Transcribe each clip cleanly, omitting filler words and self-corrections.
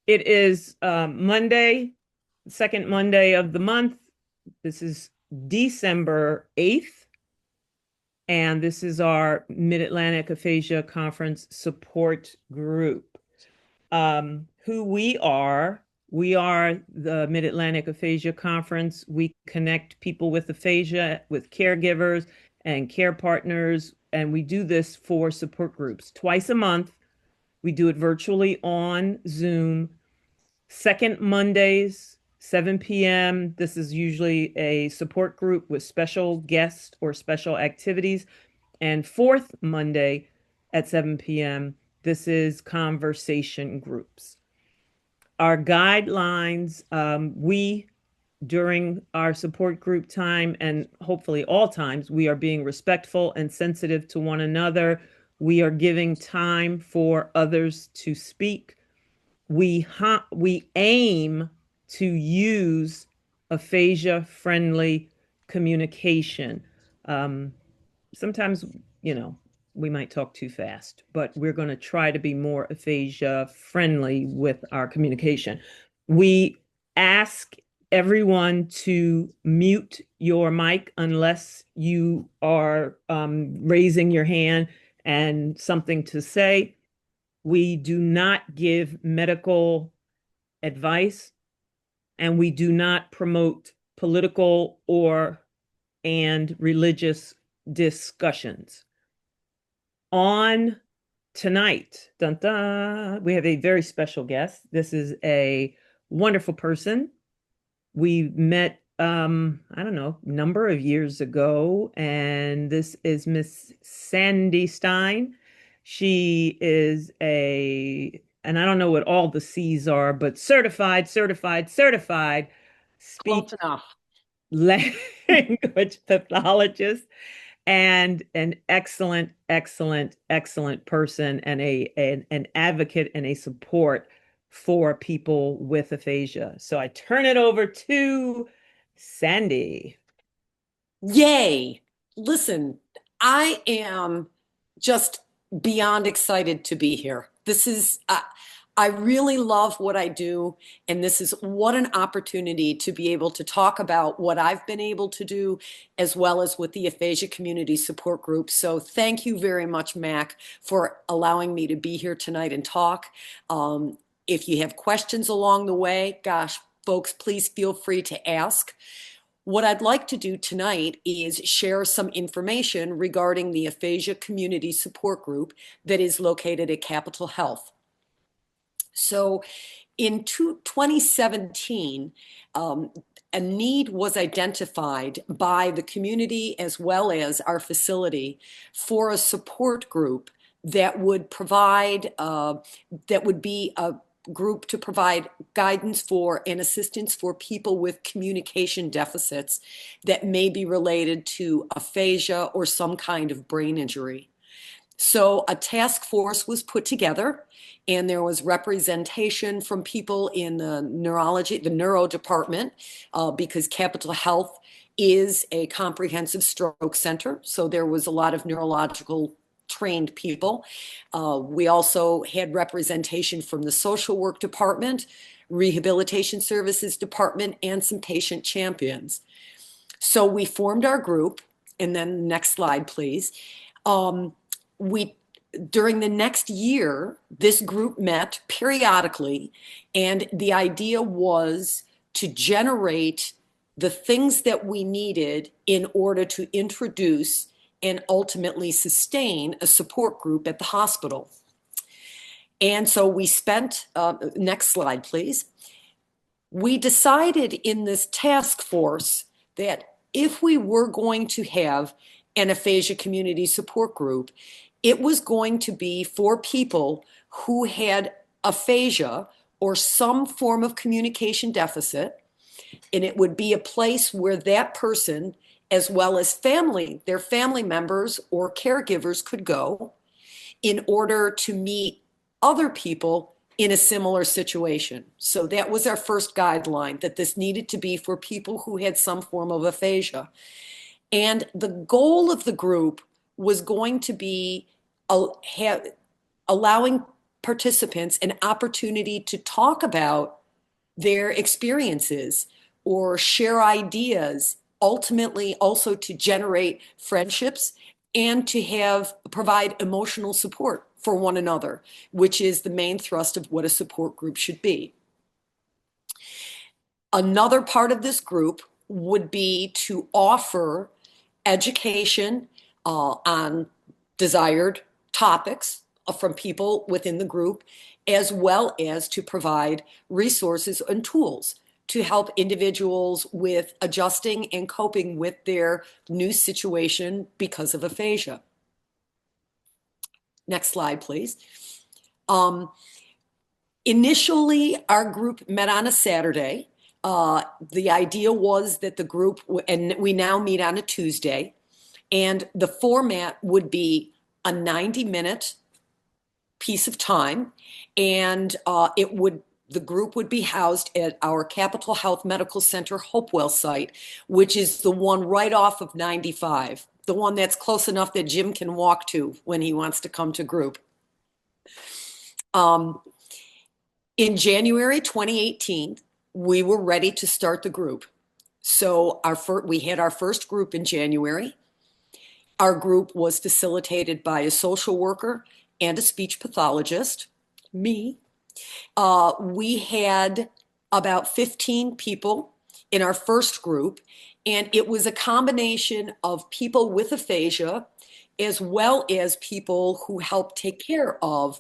It is Monday, second Monday of the month. This is December 8th, and this is our Mid-Atlantic Aphasia Conference support group. Who we are the Mid-Atlantic Aphasia Conference. We connect people with aphasia with caregivers and care partners, and we do this for support groups twice a month. We do it virtually on Zoom. Second Mondays, 7 p.m. This is usually a support group with special guests or special activities. And fourth Monday at 7 p.m., this is conversation groups. Our guidelines, during our support group time, and hopefully all times, we are being respectful and sensitive to one another. We are giving time for others to speak. We aim to use aphasia-friendly communication. Um, Sometimes, we might talk too fast, but we're going to try to be more aphasia-friendly with our communication. We ask everyone to mute your mic unless you are raising your hand and something to say. We do not give medical advice, and we do not promote political or and religious discussions. On tonight, dun, dun, we have a very special guest. This is a wonderful person. We met, I don't know, number of years ago, and this is Miss Sandy Stein. She is and I don't know what all the C's are, but certified speech Close enough. language pathologist and an excellent person and an advocate and a support for people with aphasia. So I turn it over to Sandy. Yay. Listen, I am just beyond excited to be here. I really love what I do, and this is what an opportunity to be able to talk about what I've been able to do, as well as with the Aphasia Community Support Group. So thank you very much, MAAC, for allowing me to be here tonight and talk. If you have questions along the way, gosh, folks, please feel free to ask. What I'd like to do tonight is share some information regarding the Aphasia Community Support Group that is located at Capitol Health. So in 2017, a need was identified by the community as well as our facility for a support group that would provide, that would be a group to provide guidance for and assistance for people with communication deficits that may be related to aphasia or some kind of brain injury. So a task force was put together, and there was representation from people in the neurology, the neuro department, because Capitol Health is a comprehensive stroke center. So there was a lot of neurological trained people. We also had representation from the social work department, rehabilitation services department, and some patient champions. So we formed our group, and then next slide, please. We During the next year, this group met periodically, and the idea was to generate the things that we needed in order to introduce and ultimately sustain a support group at the hospital. And so we spent, next slide, please. We decided in this task force that if we were going to have an aphasia community support group, it was going to be for people who had aphasia or some form of communication deficit, and it would be a place where that person, as well as their family members or caregivers, could go in order to meet other people in a similar situation. So that was our first guideline, that this needed to be for people who had some form of aphasia. And the goal of the group was going to be allowing participants an opportunity to talk about their experiences or share ideas, ultimately also to generate friendships and to provide emotional support for one another, which is the main thrust of what a support group should be. Another part of this group would be to offer education on desired topics from people within the group, as well as to provide resources and tools to help individuals with adjusting and coping with their new situation because of aphasia. Next slide, please. Initially, our group met on a Saturday. The idea was that the group, and we now meet on a Tuesday, and the format would be a 90-minute piece of time, and the group would be housed at our Capitol Health Medical Center Hopewell site, which is the one right off of 95, the one that's close enough that Jim can walk to when he wants to come to group. In January 2018, we were ready to start the group. So we had our first group in January. Our group was facilitated by a social worker and a speech pathologist, me. We had about 15 people in our first group, and it was a combination of people with aphasia as well as people who help take care of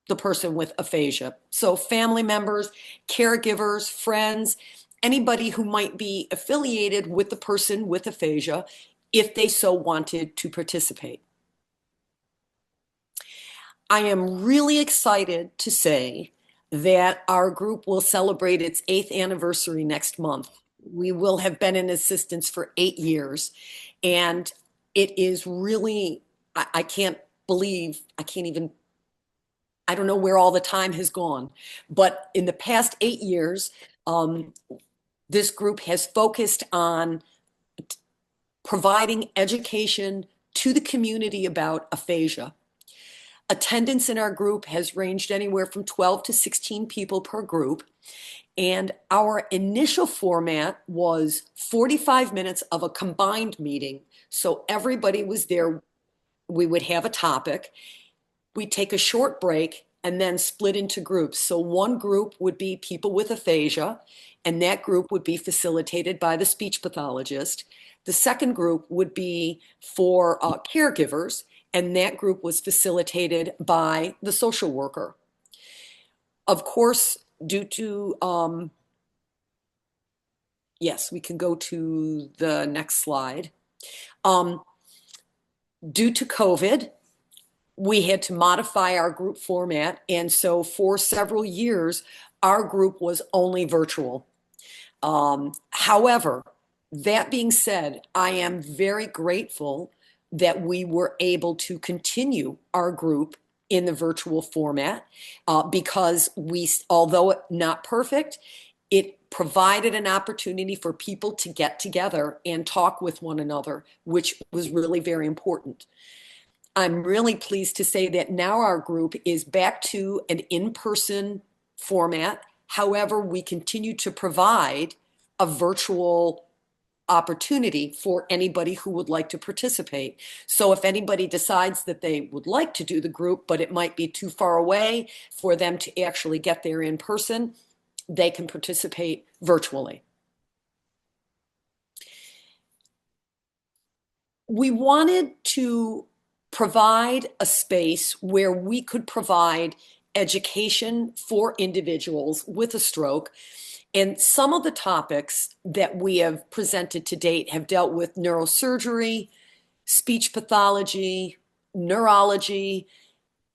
the person with aphasia. So family members, caregivers, friends, anybody who might be affiliated with the person with aphasia if they so wanted to participate. I am really excited to say that our group will celebrate its 8th anniversary next month. We will have been in existence for 8 years, and it is really, I can't believe, I don't know where all the time has gone, but in the past 8 years, this group has focused on providing education to the community about aphasia. Attendance in our group has ranged anywhere from 12 to 16 people per group. And our initial format was 45 minutes of a combined meeting. So everybody was there. We would have a topic. We'd take a short break and then split into groups. So one group would be people with aphasia, and that group would be facilitated by the speech pathologist. The second group would be for caregivers, and that group was facilitated by the social worker. Of course, due to, yes, we can go to the next slide. Due to COVID, we had to modify our group format. And so for several years, our group was only virtual. However, that being said, I am very grateful that we were able to continue our group in the virtual format because although not perfect, it provided an opportunity for people to get together and talk with one another, which was really very important. I'm really pleased to say that now our group is back to an in-person format. However, we continue to provide a virtual opportunity for anybody who would like to participate. So if anybody decides that they would like to do the group, but it might be too far away for them to actually get there in person, they can participate virtually. We wanted to provide a space where we could provide education for individuals with a stroke. And some of the topics that we have presented to date have dealt with neurosurgery, speech pathology, neurology,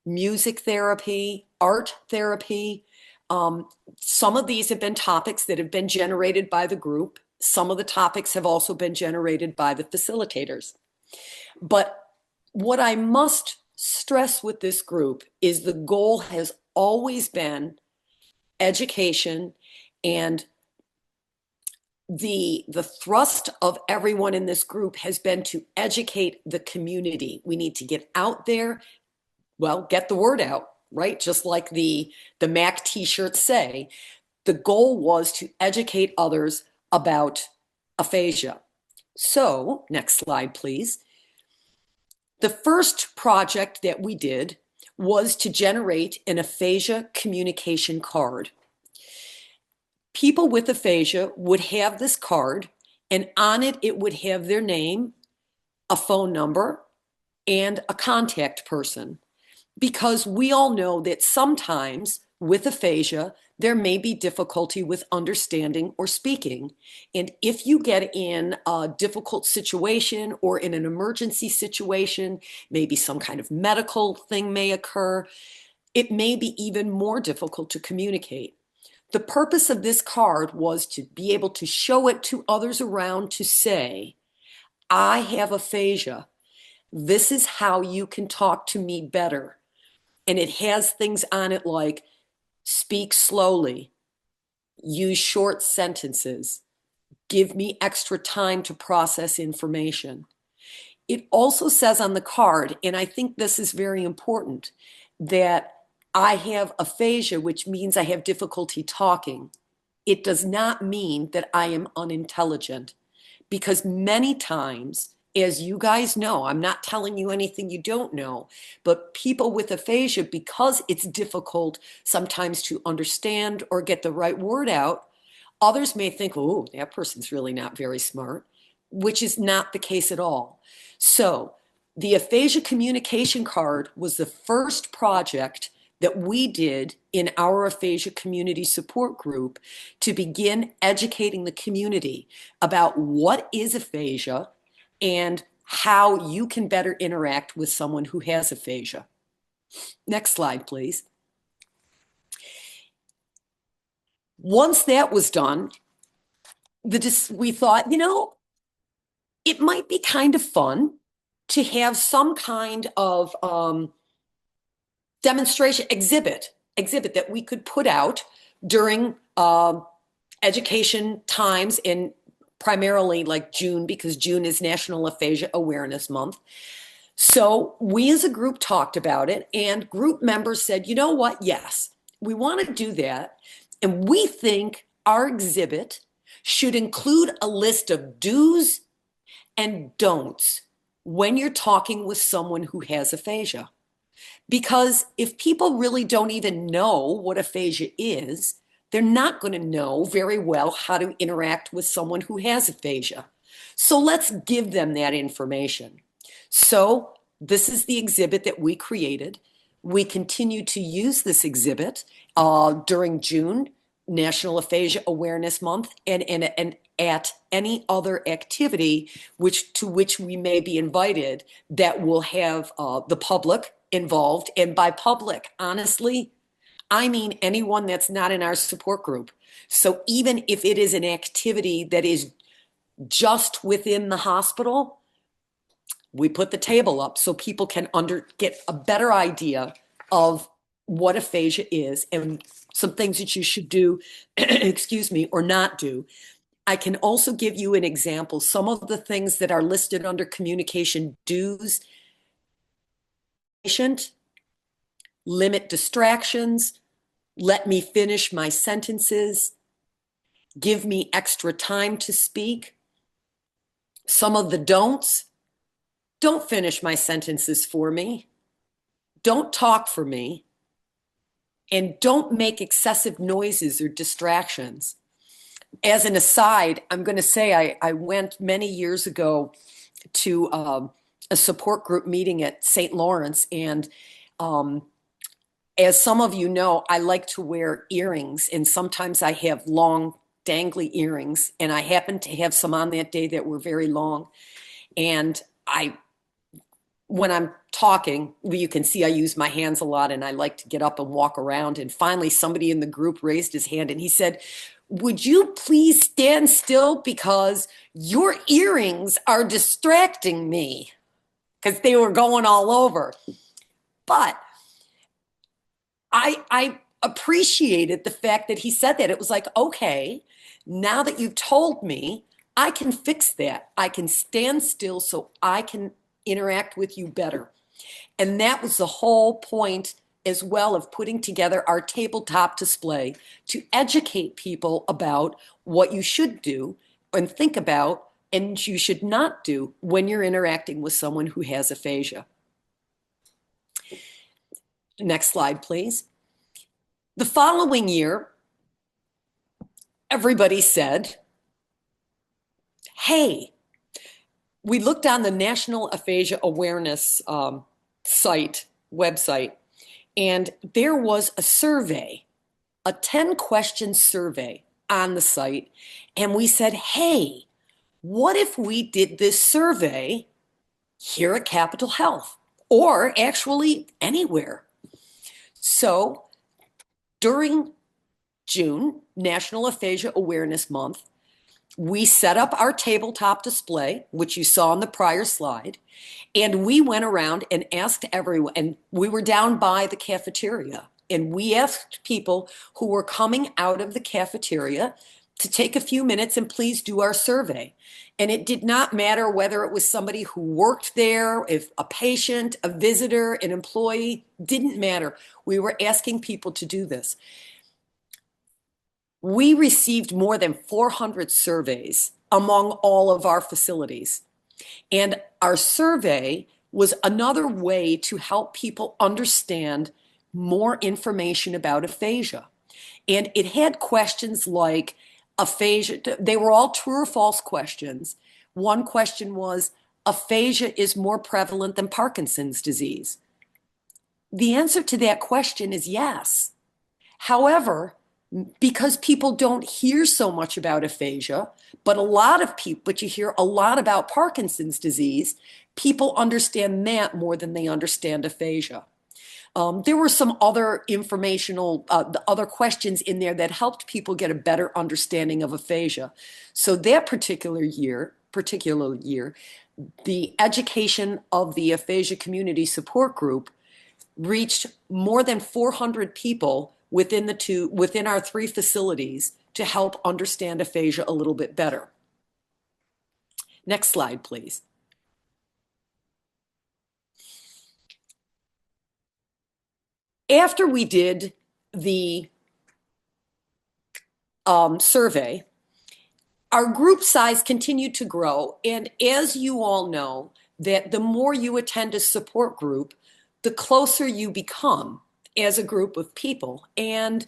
music therapy, art therapy. Some of these have been topics that have been generated by the group. Some of the topics have also been generated by the facilitators. But what I must stress with this group is the goal has always been education, and the thrust of everyone in this group has been to educate the community. We need to get out there, well, get the word out. right? Just like the MAAC t-shirts say, the goal was to educate others about aphasia. So, next slide, please. The first project that we did was to generate an aphasia communication card. People with aphasia would have this card, and on it, it would have their name, a phone number, and a contact person. Because we all know that sometimes with aphasia, there may be difficulty with understanding or speaking. And if you get in a difficult situation or in an emergency situation, maybe some kind of medical thing may occur, it may be even more difficult to communicate. The purpose of this card was to be able to show it to others around to say, I have aphasia. This is how you can talk to me better. And it has things on it like speak slowly, use short sentences, give me extra time to process information. It also says on the card, and I think this is very important, that I have aphasia, which means I have difficulty talking. It does not mean that I am unintelligent, because many times, as you guys know, I'm not telling you anything you don't know, but people with aphasia, because it's difficult sometimes to understand or get the right word out, others may think, oh, that person's really not very smart, which is not the case at all. So the aphasia communication card was the first project that we did in our aphasia community support group to begin educating the community about what is aphasia and how you can better interact with someone who has aphasia. Next slide, please. Once that was done, we thought, it might be kind of fun to have some kind of demonstration exhibit that we could put out during education times in primarily like June, because June is National Aphasia Awareness Month. So we as a group talked about it, and group members said, you know what? Yes, we want to do that. And we think our exhibit should include a list of do's and don'ts when you're talking with someone who has aphasia. Because if people really don't even know what aphasia is, they're not going to know very well how to interact with someone who has aphasia. So let's give them that information. So this is the exhibit that we created. We continue to use this exhibit during June, National Aphasia Awareness Month, and at any other activity to which we may be invited that will have the public involved. And by public, honestly, I mean anyone that's not in our support group. So even if it is an activity that is just within the hospital, we put the table up so people can get a better idea of what aphasia is and some things that you should do, excuse me, or not do. I can also give you an example. Some of the things that are listed under communication do's: patient, limit distractions, let me finish my sentences, give me extra time to speak. Some of the don'ts: don't finish my sentences for me, don't talk for me, and don't make excessive noises or distractions. As an aside, I'm going to say I went many years ago to a support group meeting at St. Lawrence, and as some of you know, I like to wear earrings, and sometimes I have long dangly earrings, and I happened to have some on that day that were very long. And when I'm talking, you can see I use my hands a lot, and I like to get up and walk around. And finally, somebody in the group raised his hand and he said, would you please stand still, because your earrings are distracting me, because they were going all over. But I appreciated the fact that he said that. It was like, okay, now that you've told me, I can fix that. I can stand still so I can interact with you better. And that was the whole point as well of putting together our tabletop display to educate people about what you should do and think about and you should not do when you're interacting with someone who has aphasia. Next slide, please. The following year, everybody said, hey, we looked on the National Aphasia Awareness website, and there was a survey, a 10-question survey on the site. And we said, hey, what if we did this survey here at Capitol Health or actually anywhere? So during June, National Aphasia Awareness Month, we set up our tabletop display, which you saw on the prior slide, and we went around and asked everyone, and we were down by the cafeteria, and we asked people who were coming out of the cafeteria to take a few minutes and please do our survey. And it did not matter whether it was somebody who worked there, if a patient, a visitor, an employee, didn't matter. We were asking people to do this. We received more than 400 surveys among all of our facilities. And our survey was another way to help people understand more information about aphasia. And it had questions like aphasia. They were all true or false questions. One question was, aphasia is more prevalent than Parkinson's disease. The answer to that question is yes. However, because people don't hear so much about aphasia, but you hear a lot about Parkinson's disease, people understand that more than they understand aphasia. There were some other other questions in there that helped people get a better understanding of aphasia. So that particular year, the education of the aphasia community support group reached more than 400 people within our 3 facilities to help understand aphasia a little bit better. Next slide, please. After we did the survey, our group size continued to grow. And as you all know, that the more you attend a support group, the closer you become as a group of people. And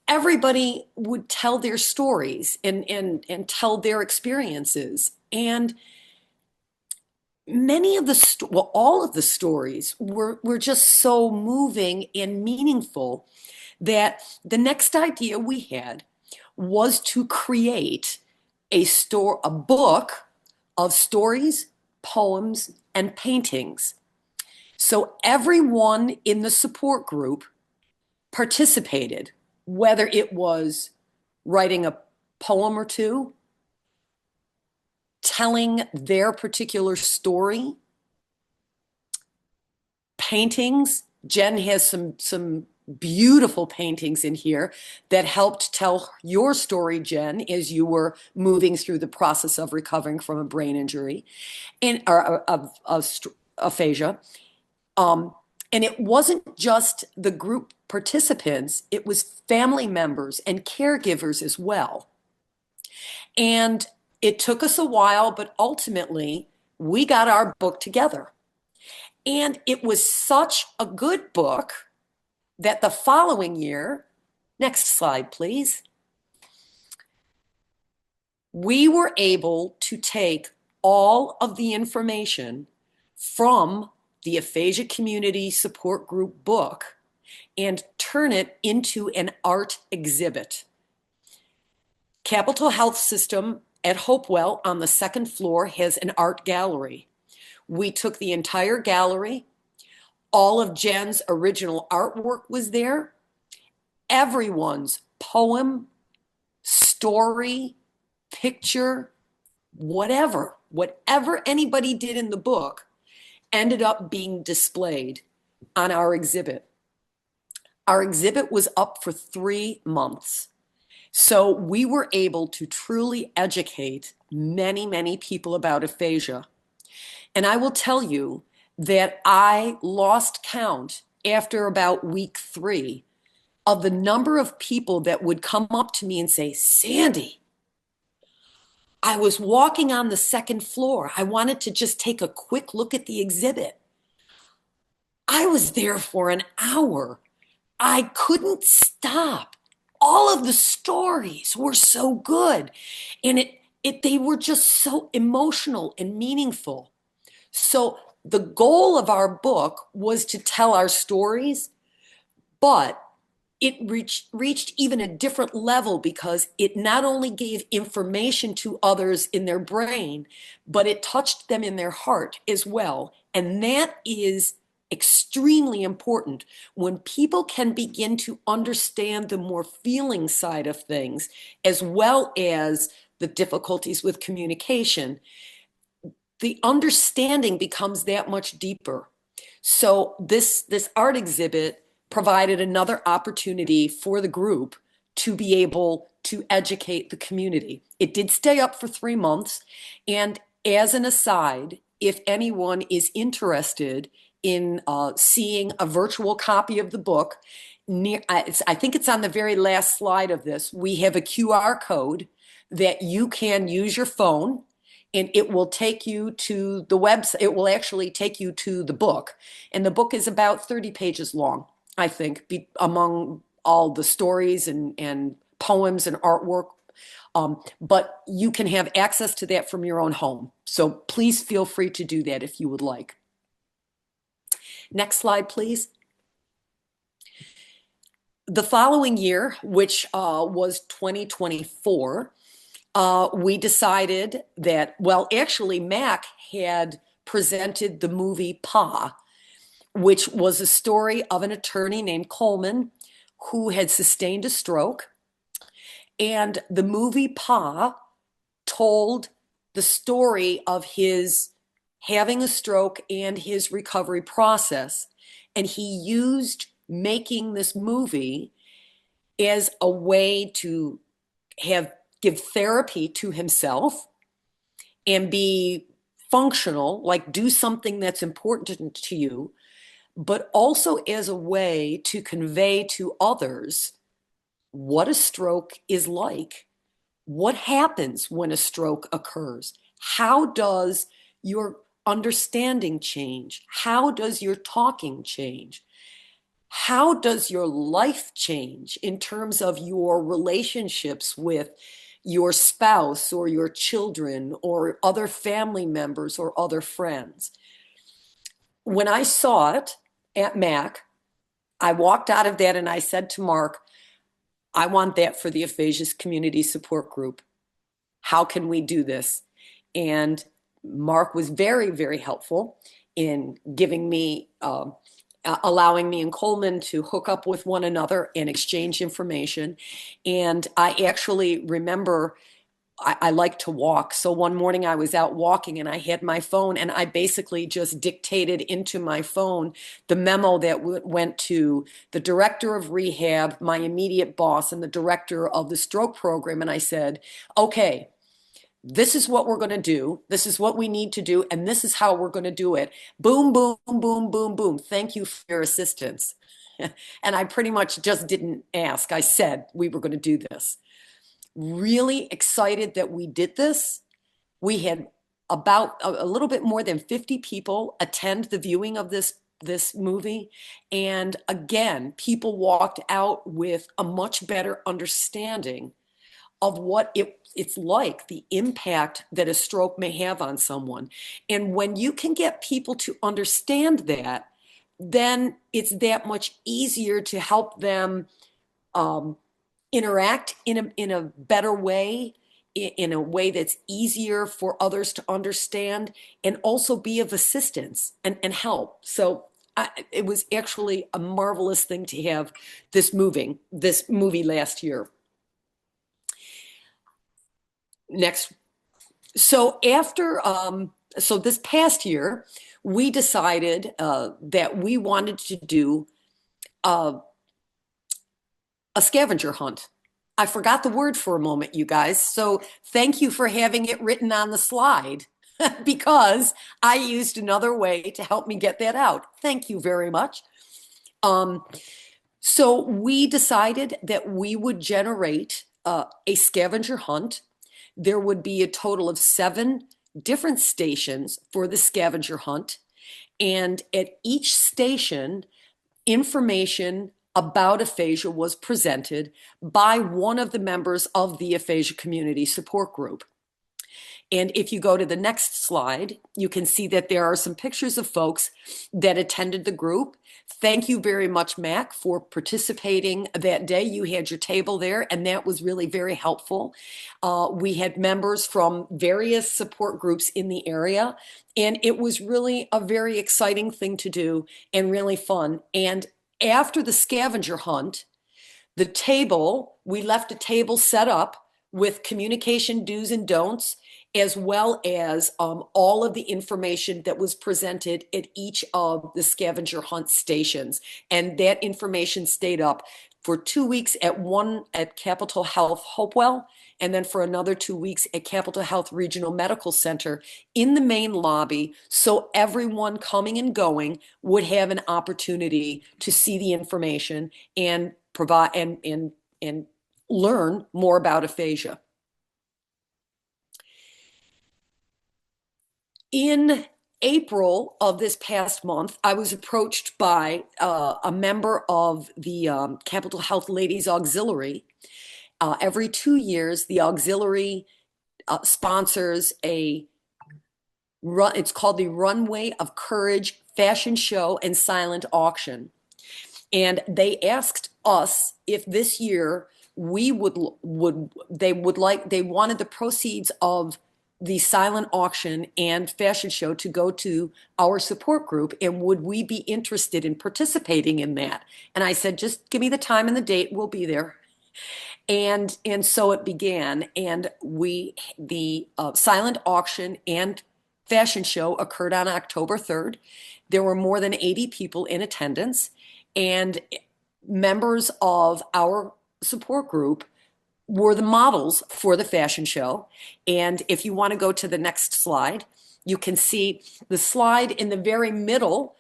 everybody would tell their stories and tell their experiences. And all of the stories were just so moving and meaningful that the next idea we had was to create a book of stories, poems, and paintings. So everyone in the support group participated, whether it was writing a poem or two, telling their particular story, paintings. Jen has some beautiful paintings in here that helped tell your story, Jen, as you were moving through the process of recovering from a brain injury or of aphasia. And it wasn't just the group participants, it was family members and caregivers as well. And it took us a while, but ultimately we got our book together. And it was such a good book that the following year, next slide, please, we were able to take all of the information from the Aphasia Community Support Group book and turn it into an art exhibit. Capitol Health System at Hopewell on the second floor has an art gallery. We took the entire gallery. All of Jen's original artwork was there. Everyone's poem, story, picture, whatever anybody did in the book ended up being displayed on our exhibit. Our exhibit was up for 3 months. So we were able to truly educate many, many people about aphasia. And I will tell you that I lost count after about week 3 of the number of people that would come up to me and say, Sandy, I was walking on the second floor. I wanted to just take a quick look at the exhibit. I was there for an hour. I couldn't stop. All of the stories were so good. And they were just so emotional and meaningful. So the goal of our book was to tell our stories, but it reached even a different level because it not only gave information to others in their brain, but it touched them in their heart as well. And that is extremely important when people can begin to understand the more feeling side of things, as well as the difficulties with communication. The understanding becomes that much deeper. So this art exhibit provided another opportunity for the group to be able to educate the community. It did stay up for 3 months. And as an aside, if anyone is interested in seeing a virtual copy of the book, I think it's on the very last slide of this, we have a QR code that you can use your phone and it will take you to the website. It will actually take you to the book. And the book is about 30 pages long, I think, among all the stories and poems and artwork. But you can have access to that from your own home. So please feel free to do that if you would like. Next slide, please. The following year, which was 2024, we decided that, well, actually, MAAC had presented the movie Pa, which was a story of an attorney named Coleman who had sustained a stroke. And the movie Pa told the story of his having a stroke and his recovery process. And he used making this movie as a way to give therapy to himself and be functional, like do something that's important to you, but also as a way to convey to others what a stroke is like. What happens when a stroke occurs? How does your understanding change? How does your talking change? How does your life change in terms of your relationships with your spouse or your children or other family members or other friends? When I saw it at MAAC, I walked out of that and I said to Mark, I want that for the Aphasia Community Support Group. How can we do this? And Mark was very, very helpful in giving me, allowing me and Coleman to hook up with one another and exchange information. And I actually remember I like to walk. So one morning I was out walking and I had my phone and I basically just dictated into my phone the memo that went to the director of rehab, my immediate boss, and the director of the stroke program. And I said, okay, this is what we're going to do. This is what we need to do. And this is how we're going to do it. Boom, boom, boom, boom, boom. Thank you for your assistance. And I pretty much just didn't ask. I said we were going to do this. Really excited that we did this. We had about a little bit more than 50 people attend the viewing of this movie. And again, people walked out with a much better understanding of what it's like, the impact that a stroke may have on someone. And when you can get people to understand that, then it's that much easier to help them interact in a better way, in a way that's easier for others to understand, and also be of assistance and help. So it was actually a marvelous thing to have this movie last year. Next. So so this past year, we decided that we wanted to do a scavenger hunt. I forgot the word for a moment, you guys. So thank you for having it written on the slide because I used another way to help me get that out. Thank you very much. So we decided that we would generate a scavenger hunt. There would be a total of 7 different stations for the scavenger hunt. And at each station, information about aphasia was presented by one of the members of the aphasia community support group. And if you go to the next slide, you can see that there are some pictures of folks that attended the group. Thank you very much, MAAC, for participating that day. You had your table there, and that was really very helpful. We had members from various support groups in the area, and it was really a very exciting thing to do and really fun. And after the scavenger hunt, we left a table set up with communication do's and don'ts, as well as all of the information that was presented at each of the scavenger hunt stations. And that information stayed up for 2 weeks at Capitol Health Hopewell, and then for another 2 weeks at Capitol Health Regional Medical Center in the main lobby, so everyone coming and going would have an opportunity to see the information and provide and learn more about aphasia. In April of this past month, I was approached by a member of the Capitol Health Ladies Auxiliary. Every 2 years, the auxiliary sponsors it's called the Runway of Courage fashion show and silent auction. And they asked us if this year they wanted the proceeds of the silent auction and fashion show to go to our support group, and would we be interested in participating in that? And I said, just give me the time and the date, we'll be there. And so it began, and the silent auction and fashion show occurred on October 3rd. There were more than 80 people in attendance, and members of our support group were the models for the fashion show. And if you want to go to the next slide, you can see the slide in the very middle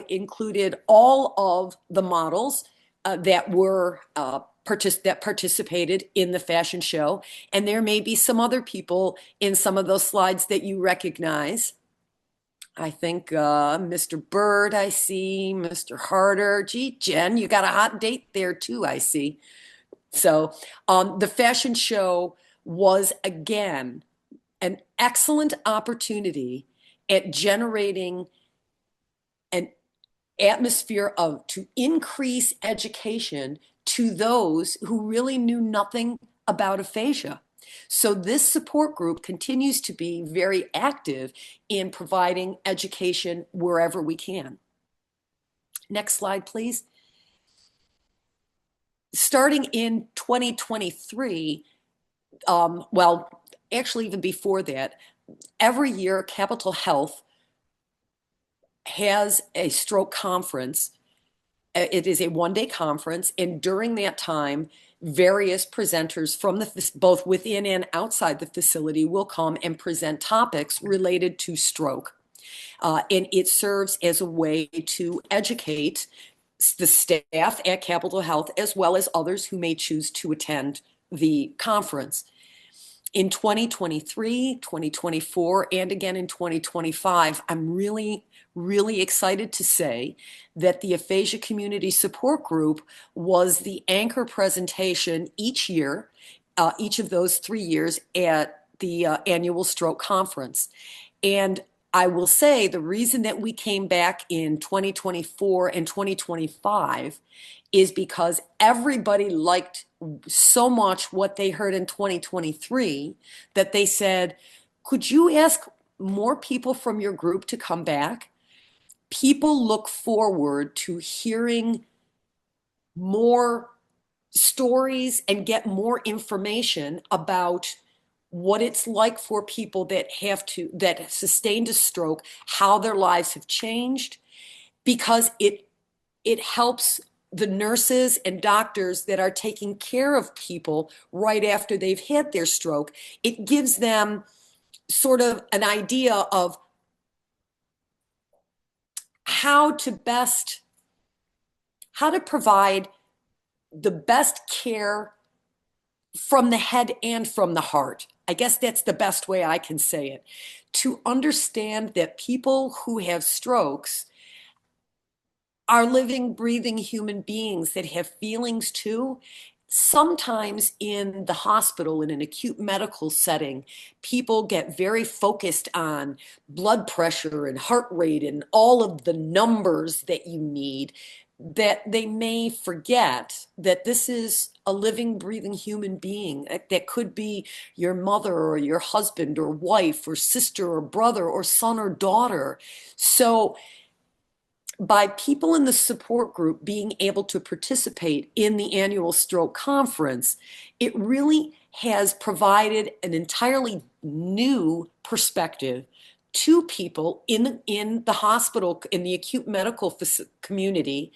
included all of the models that participated in the fashion show. And there may be some other people in some of those slides that you recognize. I think Mr. Bird, I see, Mr. Harder. Gee, Jen, you got a hot date there too, I see. So the fashion show was, again, an excellent opportunity at generating an atmosphere to increase education to those who really knew nothing about aphasia. So this support group continues to be very active in providing education wherever we can. Next slide, please. Starting in 2023, well, actually even before that, every year Capitol Health has a stroke conference. It is a one-day conference, and during that time, various presenters from both within and outside the facility will come and present topics related to stroke. And it serves as a way to educate the staff at Capitol Health, as well as others who may choose to attend the conference. In 2023, 2024, and again in 2025, I'm really, really excited to say that the Aphasia Community Support Group was the anchor presentation each year, each of those 3 years at the annual stroke conference. And I will say the reason that we came back in 2024 and 2025 is because everybody liked so much what they heard in 2023 that they said, could you ask more people from your group to come back? People look forward to hearing more stories and get more information about what it's like for people that sustained a stroke, how their lives have changed, because it helps the nurses and doctors that are taking care of people right after they've had their stroke. It gives them sort of an idea of how to best how to provide the best care from the head and from the heart. I guess that's the best way I can say it. To understand that people who have strokes are living, breathing human beings that have feelings too. Sometimes in the hospital, in an acute medical setting, people get very focused on blood pressure and heart rate and all of the numbers that you need, that they may forget that this is a living, breathing human being that could be your mother or your husband or wife or sister or brother or son or daughter. So, by people in the support group being able to participate in the annual stroke conference, it really has provided an entirely new perspective to people in the hospital, in the acute medical community.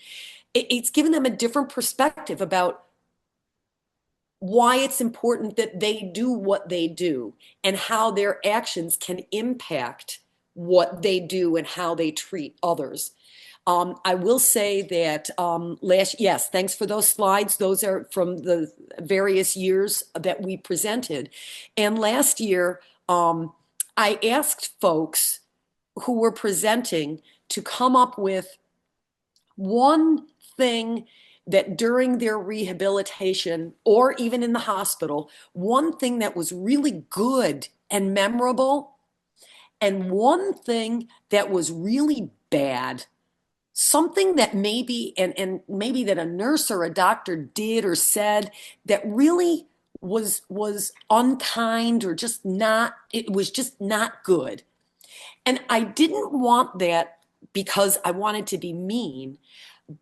It's given them a different perspective about why it's important that they do what they do and how their actions can impact what they do and how they treat others. I will say that yes, thanks for those slides. Those are from the various years that we presented. And last year, I asked folks who were presenting to come up with one thing that during their rehabilitation or even in the hospital, one thing that was really good and memorable, and one thing that was really bad, something that maybe and maybe that a nurse or a doctor did or said that really was unkind or just not, it was just not good. And I didn't want that because I wanted to be mean,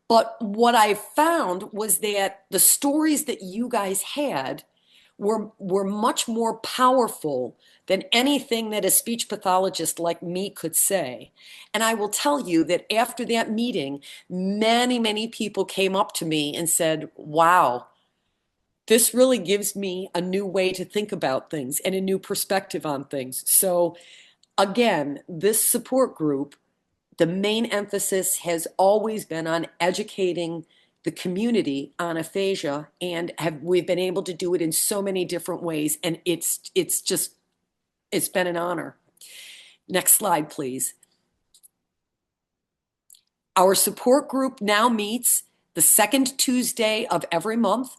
but what I found was that the stories that you guys had were much more powerful than anything that a speech pathologist like me could say. And I will tell you that after that meeting, many, many people came up to me and said, "Wow, this really gives me a new way to think about things and a new perspective on things." So again, this support group, the main emphasis has always been on educating the community on aphasia, and we've been able to do it in so many different ways, and it's been an honor. Next slide, please. Our support group now meets the second Tuesday of every month.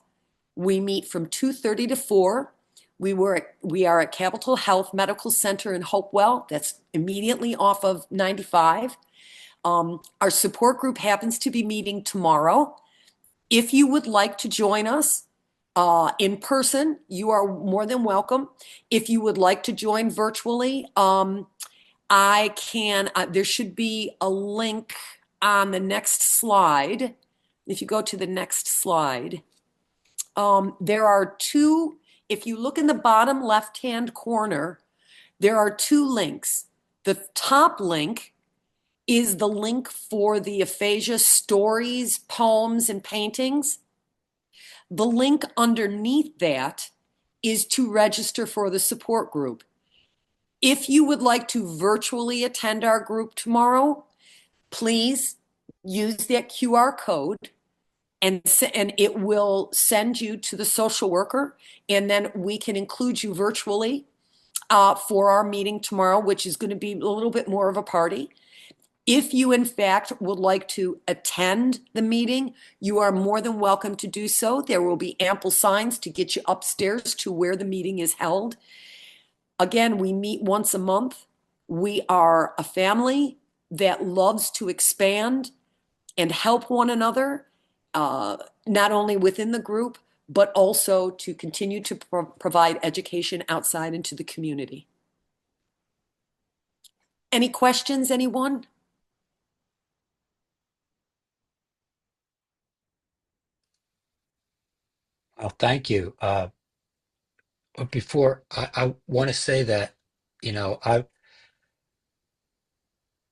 We meet from 2:30 to 4. We are at Capitol Health Medical Center in Hopewell. That's immediately off of 95. Our support group happens to be meeting tomorrow. If you would like to join us in person, you are more than welcome. If you would like to join virtually, I can, there should be a link on the next slide. If you go to the next slide, there are two, if you look in the bottom left-hand corner, there are two links. The top link is the link for the aphasia stories, poems, and paintings. The link underneath that is to register for the support group. If you would like to virtually attend our group tomorrow, please use that QR code and it will send you to the social worker, and then we can include you virtually for our meeting tomorrow, which is going to be a little bit more of a party. If you, in fact, would like to attend the meeting, you are more than welcome to do so. There will be ample signs to get you upstairs to where the meeting is held. Again, we meet once a month. We are a family that loves to expand and help one another, not only within the group, but also to continue to provide education outside into the community. Any questions, anyone? Oh, thank you. But before I want to say that, you know,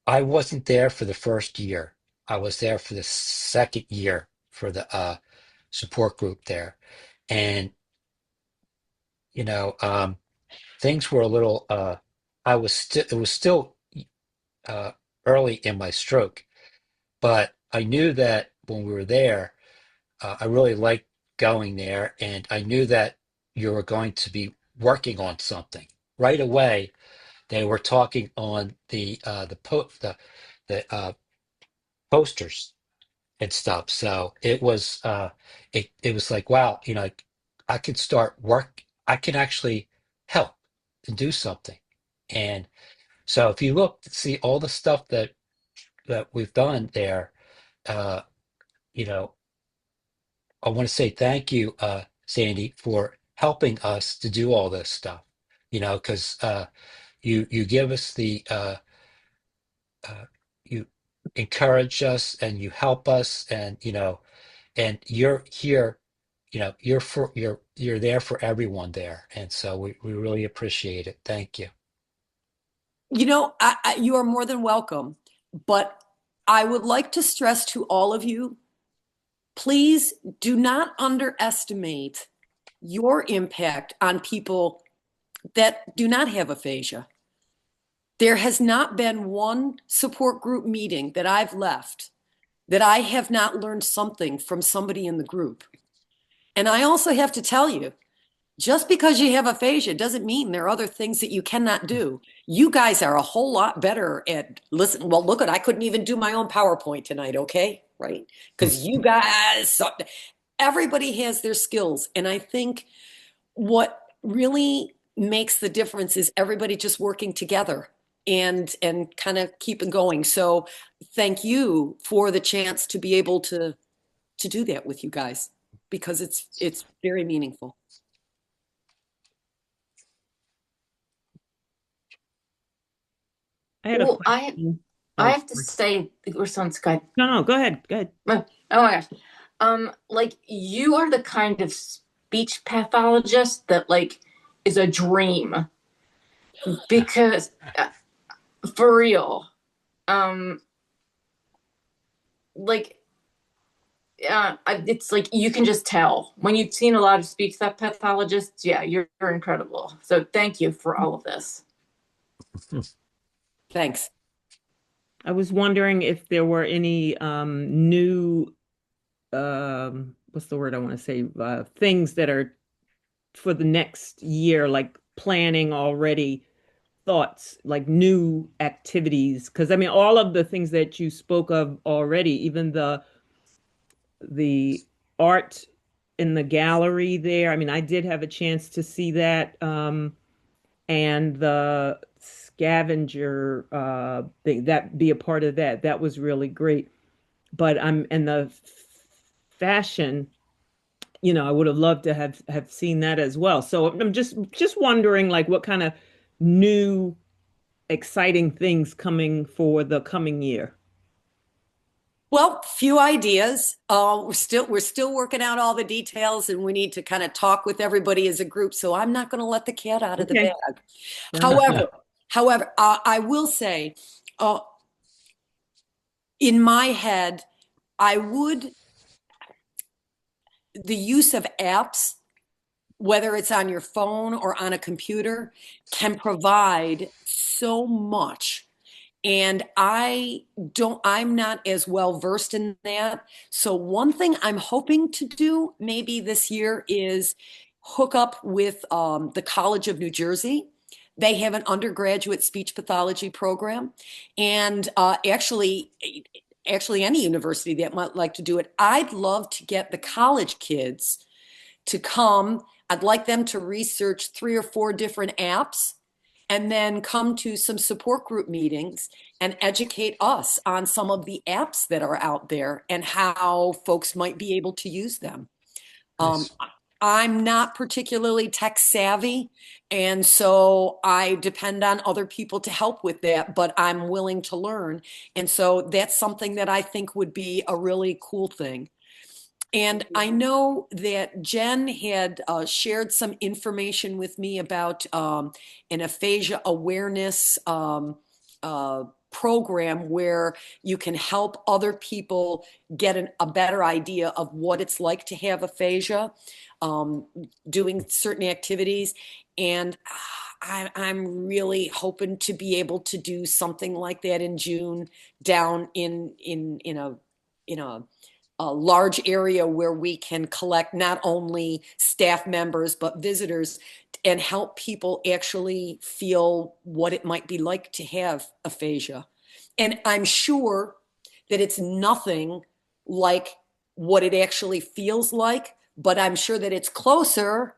I wasn't there for the first year. I was there for the second year for the support group there, and you know, things were a little. I was still. It was still uh, early in my stroke, but I knew that when we were there, I really liked going there, and I knew that you were going to be working on something right away. They were talking on the posters and stuff. So it was like, wow, I could start work. I can actually help and do something. And so if you look to see all the stuff that we've done there, uh, you know, I want to say thank you, Sandy, for helping us to do all this stuff. Because you give us uh, you encourage us and you help us, and and you're here, you're there for everyone there, and so we really appreciate it. Thank you. You are more than welcome. But I would like to stress to all of you, please do not underestimate your impact on people that do not have aphasia. There has not been one support group meeting that I've left that I have not learned something from somebody in the group. And I also have to tell you, just because you have aphasia doesn't mean there are other things that you cannot do. You guys are a whole lot better at listen. Well, look at I couldn't even do my own PowerPoint tonight, okay? Right? Because you guys, everybody has their skills. And I think what really makes the difference is everybody just working together and kind of keeping going. So thank you for the chance to be able to do that with you guys because it's very meaningful. I had a Well, question. I Oh, have to sorry. say, your son's good. No, no, go ahead. Go ahead. Oh my gosh. Like you are the kind of speech pathologist that like is a dream because for real. Um, like it's like you can just tell when you've seen a lot of speech pathologists. Yeah, you're incredible. So thank you for all of this. Thanks. I was wondering if there were any new what's the word I want to say, things that are for the next year, like planning already, thoughts, like new activities. Because I mean, all of the things that you spoke of already, even the art in the gallery there. I mean, I did have a chance to see that, and the scavenger thing, that be a part of that. That was really great. But I'm and the fashion, I would have loved to have seen that as well. So I'm just wondering, like, what kind of new exciting things coming for the coming year. Well, few ideas. We're still working out all the details, and we need to kind of talk with everybody as a group. So I'm not going to let the cat out of the Okay. bag. Sounds However, I will say, uh, in my head, I would the use of apps, whether it's on your phone or on a computer, can provide so much. And I'm not as well versed in that. So, one thing I'm hoping to do maybe this year is hook up with the College of New Jersey. They have an undergraduate speech pathology program. And actually, any university that might like to do it, I'd love to get the college kids to come. I'd like them to research 3 or 4 different apps and then come to some support group meetings and educate us on some of the apps that are out there and how folks might be able to use them. Um, Nice. I'm not particularly tech savvy, and so I depend on other people to help with that, but I'm willing to learn. And so that's something that I think would be a really cool thing. And I know that Jen had shared some information with me about an aphasia awareness program where you can help other people get a better idea of what it's like to have aphasia, um, doing certain activities. And I'm really hoping to be able to do something like that in June down in a a large area where we can collect not only staff members, but visitors and help people actually feel what it might be like to have aphasia. And I'm sure that it's nothing like what it actually feels like, but I'm sure that it's closer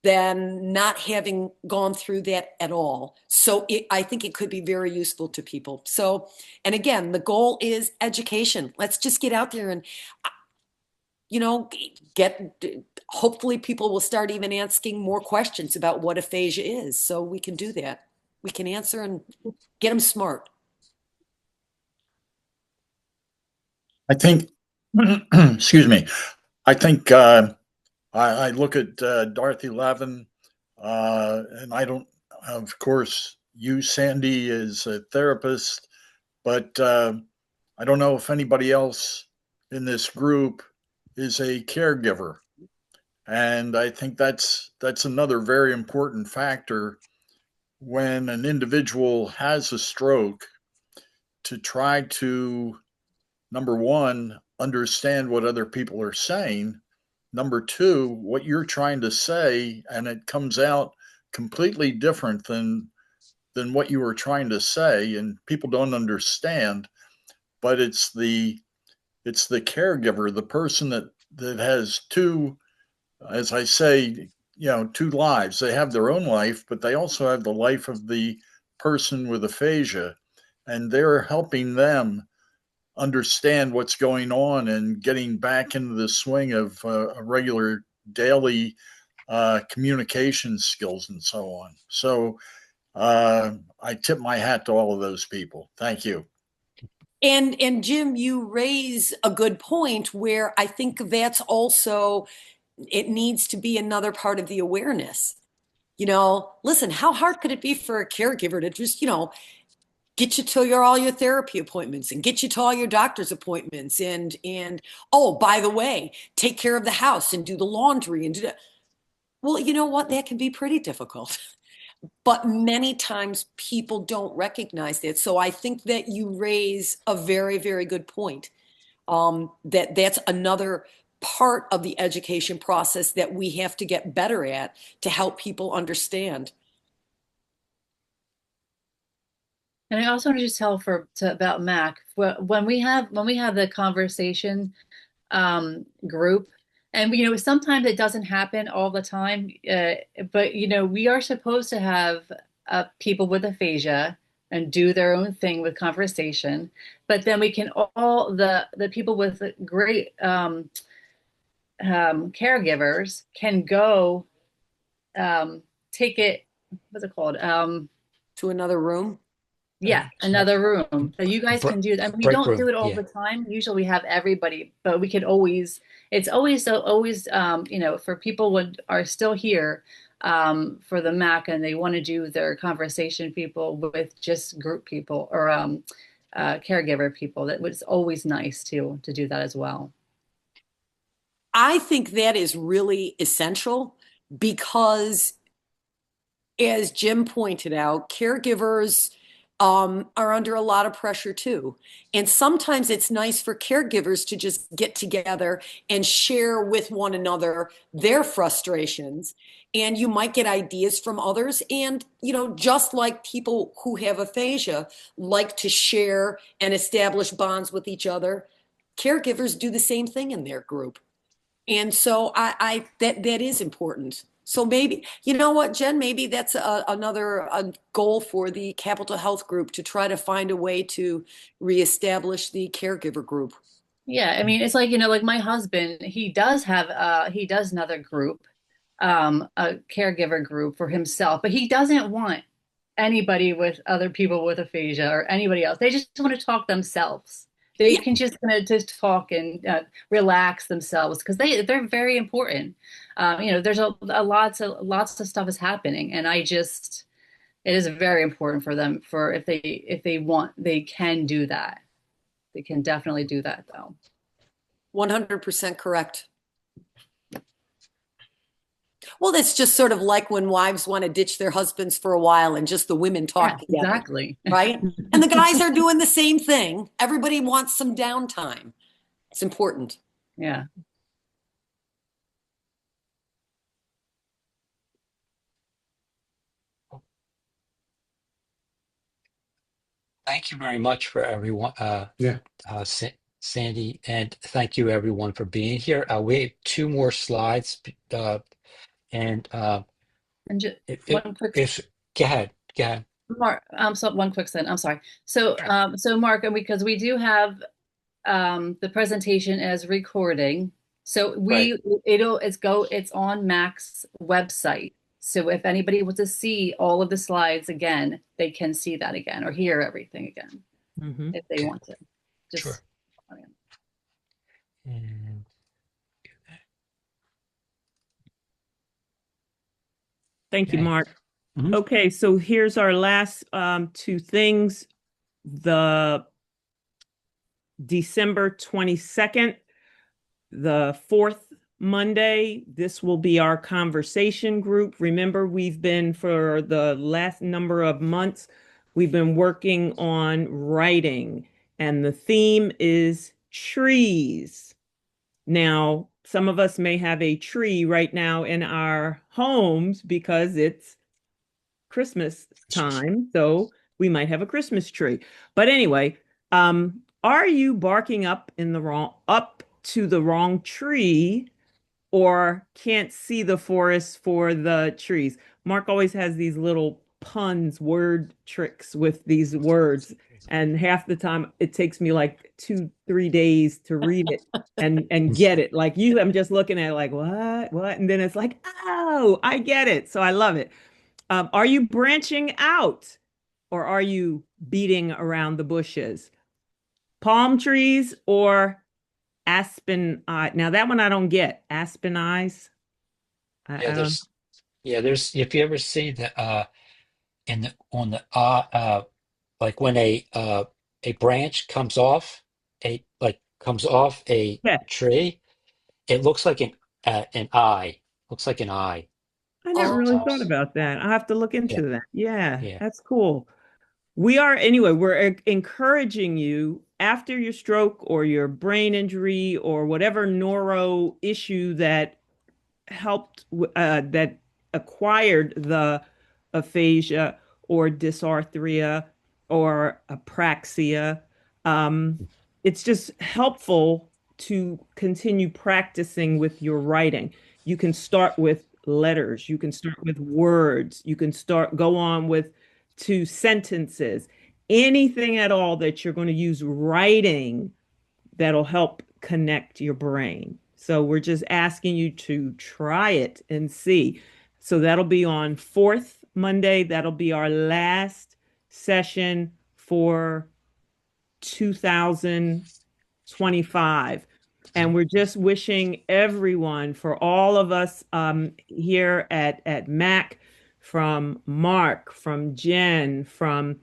than not having gone through that at all. So I think it could be very useful to people. So, and again, the goal is education. Let's just get out there and, hopefully people will start even asking more questions about what aphasia is. So we can do that. We can answer and get them smart. I think, excuse me, I think I look at Dorothy Levin, and I don't, of course, you, Sandy, is a therapist, but I don't know if anybody else in this group is a caregiver. And I think that's another very important factor when an individual has a stroke, to try to, number one, understand what other people are saying. Number two, what you're trying to say, and it comes out completely different than what you were trying to say, and people don't understand. But it's the caregiver, the person that has two, as I say, two lives. They have their own life, but they also have the life of the person with aphasia, and they're helping them understand what's going on and getting back into the swing of a regular daily communication skills and so on. So I tip my hat to all of those people. Thank you. And Jim, you raise a good point where I think that's also, it needs to be another part of the awareness. Listen, how hard could it be for a caregiver to just, get you to all your therapy appointments and get you to all your doctor's appointments and oh, by the way, take care of the house and do the laundry and do that. Well, you know what? That can be pretty difficult. But many times people don't recognize that. So I think that you raise a very, very good point. That's another part of the education process that we have to get better at to help people understand. And I also want to just tell about MAAC. When we have the conversation group, and sometimes it doesn't happen all the time, but we are supposed to have people with aphasia and do their own thing with conversation, but then we can all the people with great caregivers can go take it, what's it called, to another room. Yeah, another room. So you guys can do that. And we break don't room, do it all yeah. the time. Usually we have everybody, but we could always, it's always for people who are still here for the MAAC and they want to do their conversation people with just group people or caregiver people. That was always nice to do that as well. I think that is really essential because, as Jim pointed out, caregivers are under a lot of pressure too. And sometimes it's nice for caregivers to just get together and share with one another their frustrations. And you might get ideas from others. And, just like people who have aphasia like to share and establish bonds with each other, caregivers do the same thing in their group. And so that is important. So maybe, you know what, Jen, maybe that's another goal for the Capital Health Group, to try to find a way to reestablish the caregiver group. Yeah, I mean, it's like, like my husband, he does another group, a caregiver group for himself, but he doesn't want anybody with other people with aphasia or anybody else. They just want to talk themselves. They can just kind of just talk and relax themselves because they're very important. There's lots of stuff is happening, and it is very important for them. For if they want, they can do that. They can definitely do that, though. 100% correct. Well, that's just sort of like when wives want to ditch their husbands for a while and just the women talk together. Exactly. Right? And the guys are doing the same thing. Everybody wants some downtime. It's important. Yeah. Thank you very much for everyone, Sandy, and thank you everyone for being here. We have two more slides, and And just if, if, one quick if go ahead, go ahead. Mark, so one quick thing. I'm sorry. So, so Mark, and because we do have the presentation as recording, so Right. it's on MAAC's website. So if anybody wants to see all of the slides again, they can see that again or hear everything again if they want to. Just Sure. And Thank you, okay. Mark. Mhm. Okay, so here's our last two things. The December 22nd, the fourth Monday, this will be our conversation group. Remember, we've been, for the last number of months, we've been working on writing, and the theme is trees. Now, some of us may have a tree right now in our homes because it's Christmas time, so we might have a Christmas tree. But anyway, are you barking up to the wrong tree, or can't see the forest for the trees? Mark always has these little puns, word tricks with these words, and half the time it takes me like 2, 3 days to read it and get it. Like you, I'm just looking at it like, what? And then it's like, oh, I get it. So I love it. Are you branching out, or are you beating around the bushes? Palm trees or aspen eye? Now that one I don't get. Aspen eyes? Yeah, I don't. there's if you ever see the in the on the like when a branch comes off a Yeah, tree, it looks like an eye. Looks like an eye. I never really thought Sometimes. about that. I have to look Yeah, into that. Yeah, yeah. that's cool. We're encouraging you after your stroke or your brain injury or whatever neuro issue that that acquired the aphasia or dysarthria or apraxia. Um, it's just helpful to continue practicing with your writing. You can start with letters, you can start with words, you can go on with 2 sentences, anything at all that you're going to use writing that'll help connect your brain. So we're just asking you to try it and see. So that'll be on fourth Monday. That'll be our last session for 2025. And we're just wishing everyone, for all of us here at MAAC, from Mark, from Jen, from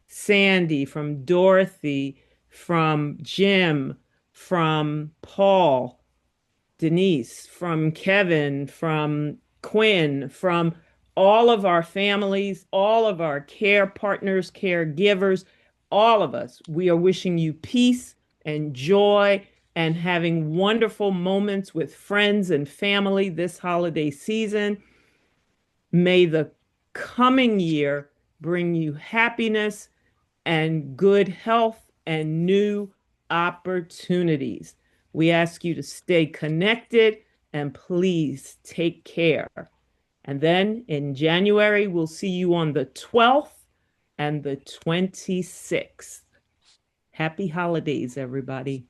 Sandy, from Dorothy, from Jim, from Paul, Denise, from Kevin, from Quinn, from all of our families, all of our care partners, caregivers, all of us. We are wishing you peace and joy and having wonderful moments with friends and family this holiday season. May the coming year bring you happiness and good health and new opportunities. We ask you to stay connected and please take care. And then in January, we'll see you on the 12th and the 26th. Happy holidays, everybody.